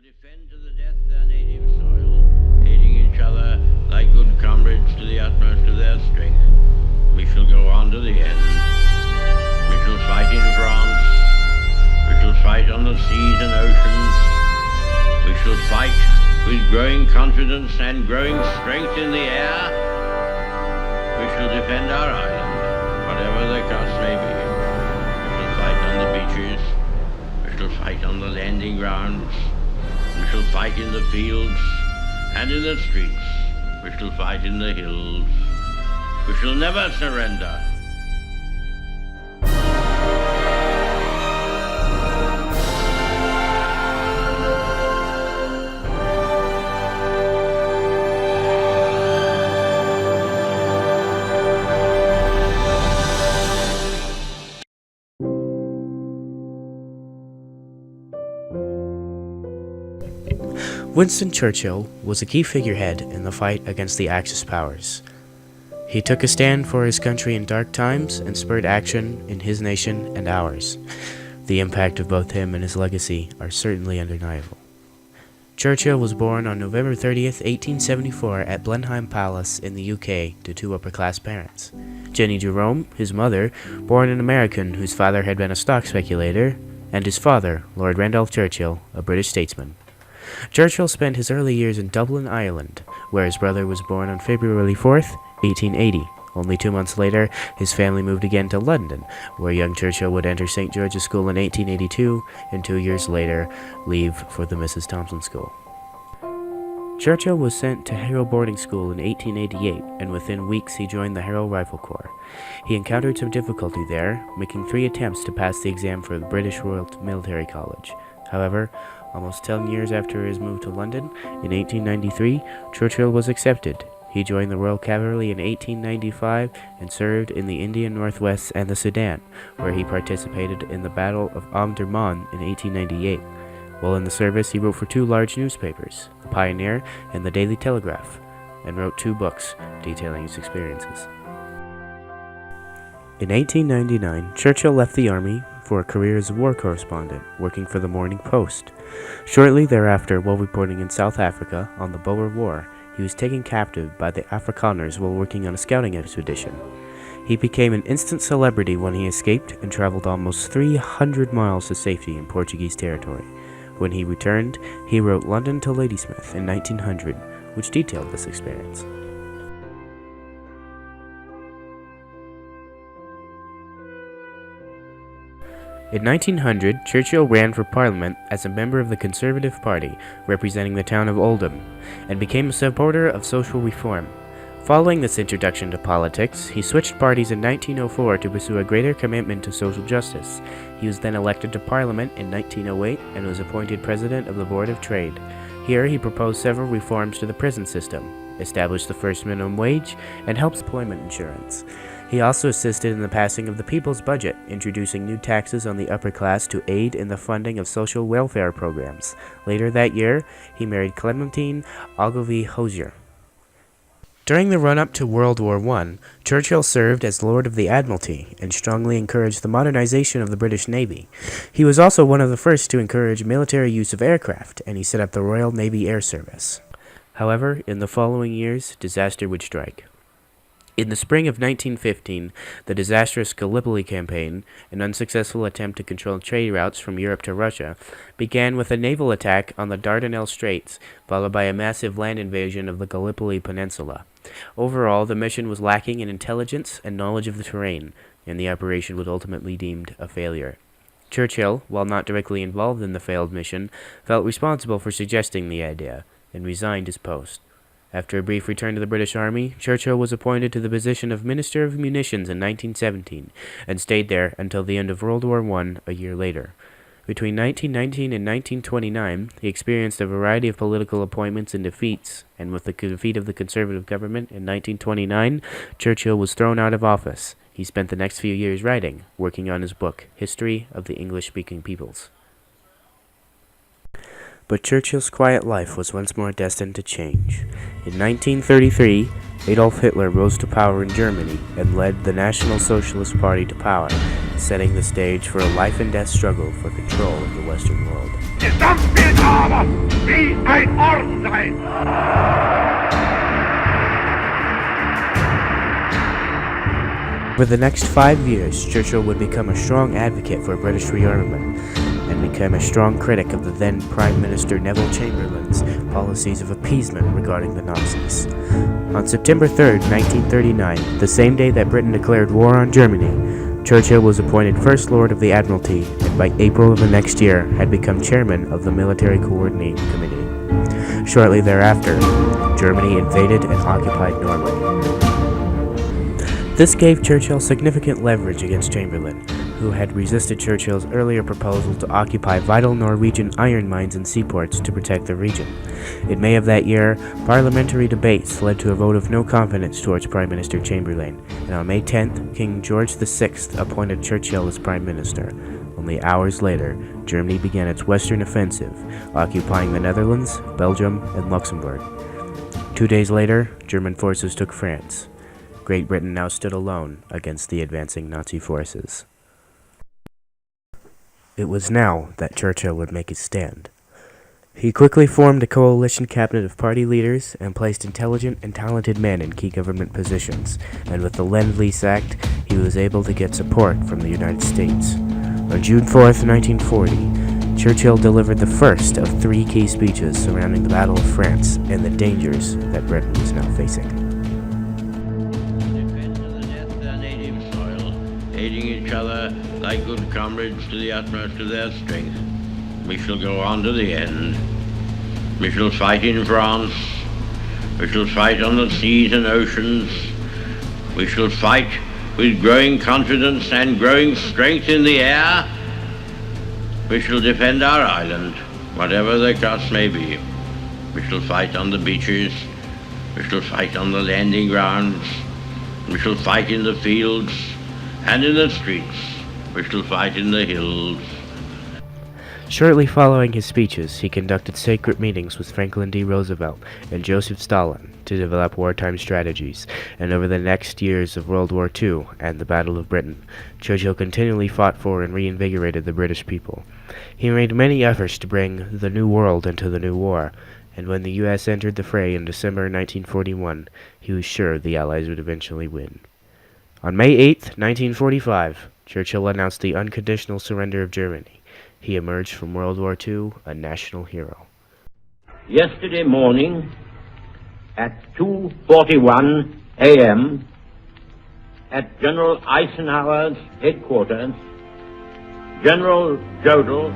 will defend to the death their native soil, aiding each other like good comrades to the utmost of their strength. We shall go on to the end. We shall fight in France. We shall fight on the seas and oceans. We shall fight with growing confidence and growing strength in the air. We shall defend our island, whatever the cost may be. We shall fight on the beaches. We shall fight on the landing grounds. We shall fight in the fields and in the streets. We shall fight in the hills. We shall never surrender. Winston Churchill was a key figurehead in the fight against the Axis powers. He took a stand for his country in dark times and spurred action in his nation and ours. The impact of both him and his legacy are certainly undeniable. Churchill was born on November 30th, 1874 at Blenheim Palace in the UK to two upper-class parents. Jenny Jerome, his mother, born an American whose father had been a stock speculator, and his father, Lord Randolph Churchill, a British statesman. Churchill spent his early years in Dublin, Ireland, where his brother was born on February 4th, 1880. Only 2 months later, his family moved again to London, where young Churchill would enter St. George's School in 1882, and 2 years later, leave for the Mrs. Thompson School. Churchill was sent to Harrow boarding school in 1888, and within weeks he joined the Harrow Rifle Corps. He encountered some difficulty there, making 3 attempts to pass the exam for the British Royal Military College. However, almost 10 years after his move to London, in 1893, Churchill was accepted. He joined the Royal Cavalry in 1895 and served in the Indian Northwest and the Sudan, where he participated in the Battle of Omdurman in 1898. While in the service, he wrote for 2 large newspapers, The Pioneer and The Daily Telegraph, and wrote 2 books detailing his experiences. In 1899, Churchill left the army for a career as a war correspondent, working for the Morning Post. Shortly thereafter, while reporting in South Africa on the Boer War, he was taken captive by the Afrikaners while working on a scouting expedition. He became an instant celebrity when he escaped and traveled almost 300 miles to safety in Portuguese territory. When he returned, he wrote London to Ladysmith in 1900, which detailed this experience. In 1900, Churchill ran for Parliament as a member of the Conservative Party, representing the town of Oldham, and became a supporter of social reform. Following this introduction to politics, he switched parties in 1904 to pursue a greater commitment to social justice. He was then elected to Parliament in 1908 and was appointed President of the Board of Trade. Here he proposed several reforms to the prison system, established the first minimum wage, and helped employment insurance. He also assisted in the passing of the People's Budget, introducing new taxes on the upper class to aid in the funding of social welfare programs. Later that year, he married Clementine Ogilvie Hosier. During the run-up to World War I, Churchill served as Lord of the Admiralty and strongly encouraged the modernization of the British Navy. He was also one of the first to encourage military use of aircraft, and he set up the Royal Navy Air Service. However, in the following years, disaster would strike. In the spring of 1915, the disastrous Gallipoli campaign, an unsuccessful attempt to control trade routes from Europe to Russia, began with a naval attack on the Dardanelles Straits, followed by a massive land invasion of the Gallipoli Peninsula. Overall, the mission was lacking in intelligence and knowledge of the terrain, and the operation was ultimately deemed a failure. Churchill, while not directly involved in the failed mission, felt responsible for suggesting the idea, and resigned his post. After a brief return to the British Army, Churchill was appointed to the position of Minister of Munitions in 1917, and stayed there until the end of World War I a year later. Between 1919 and 1929, he experienced a variety of political appointments and defeats, and with the defeat of the Conservative government in 1929, Churchill was thrown out of office. He spent the next few years writing, working on his book, History of the English-Speaking Peoples. But Churchill's quiet life was once more destined to change. In 1933, Adolf Hitler rose to power in Germany and led the National Socialist Party to power, setting the stage for a life-and-death struggle for control of the Western world. wie ein Ort sein. For the next 5 years, Churchill would become a strong advocate for British rearmament and became a strong critic of the then Prime Minister Neville Chamberlain's policies of appeasement regarding the Nazis. On September 3, 1939, the same day that Britain declared war on Germany, Churchill was appointed First Lord of the Admiralty and by April of the next year had become chairman of the Military Coordinating Committee. Shortly thereafter, Germany invaded and occupied Norway. This gave Churchill significant leverage against Chamberlain, who had resisted Churchill's earlier proposal to occupy vital Norwegian iron mines and seaports to protect the region. In May of that year, parliamentary debates led to a vote of no confidence towards Prime Minister Chamberlain, and on May 10th, King George VI appointed Churchill as Prime Minister. Only hours later, Germany began its western offensive, occupying the Netherlands, Belgium, and Luxembourg. 2 days later, German forces took France. Great Britain now stood alone against the advancing Nazi forces. It was now that Churchill would make his stand. He quickly formed a coalition cabinet of party leaders and placed intelligent and talented men in key government positions, and with the Lend-Lease Act, he was able to get support from the United States. On June 4th, 1940, Churchill delivered the first of 3 key speeches surrounding the Battle of France and the dangers that Britain was now facing. Aiding each other like good comrades to the utmost of their strength. We shall go on to the end. We shall fight in France. We shall fight on the seas and oceans. We shall fight with growing confidence and growing strength in the air. We shall defend our island, whatever the cost may be. We shall fight on the beaches. We shall fight on the landing grounds. We shall fight in the fields and in the streets. We shall fight in the hills. Shortly following his speeches, he conducted secret meetings with Franklin D. Roosevelt and Joseph Stalin to develop wartime strategies, and over the next years of World War II and the Battle of Britain, Churchill continually fought for and reinvigorated the British people. He made many efforts to bring the New World into the New War, and when the U.S. entered the fray in December 1941, he was sure the Allies would eventually win. On May 8, 1945, Churchill announced the unconditional surrender of Germany. He emerged from World War II a national hero. Yesterday morning at 2:41 a.m. at General Eisenhower's headquarters, General Jodl,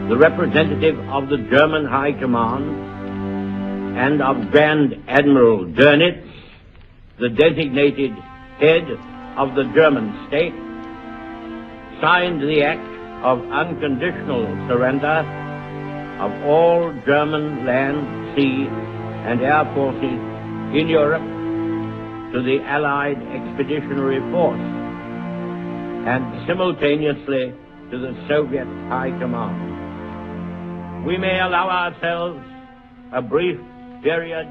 the representative of the German High Command, and of Grand Admiral Dönitz, the designated head of the German state, signed the act of unconditional surrender of all German land, sea, and air forces in Europe to the Allied Expeditionary Force and simultaneously to the Soviet High Command. We may allow ourselves a brief period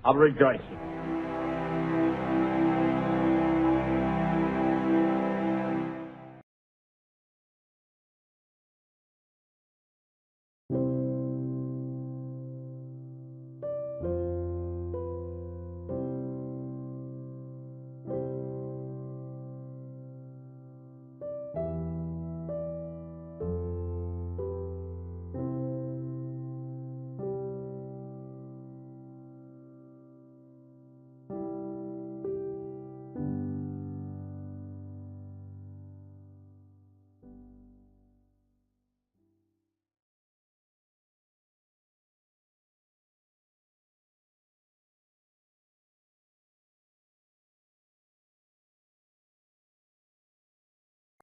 of rejoicing.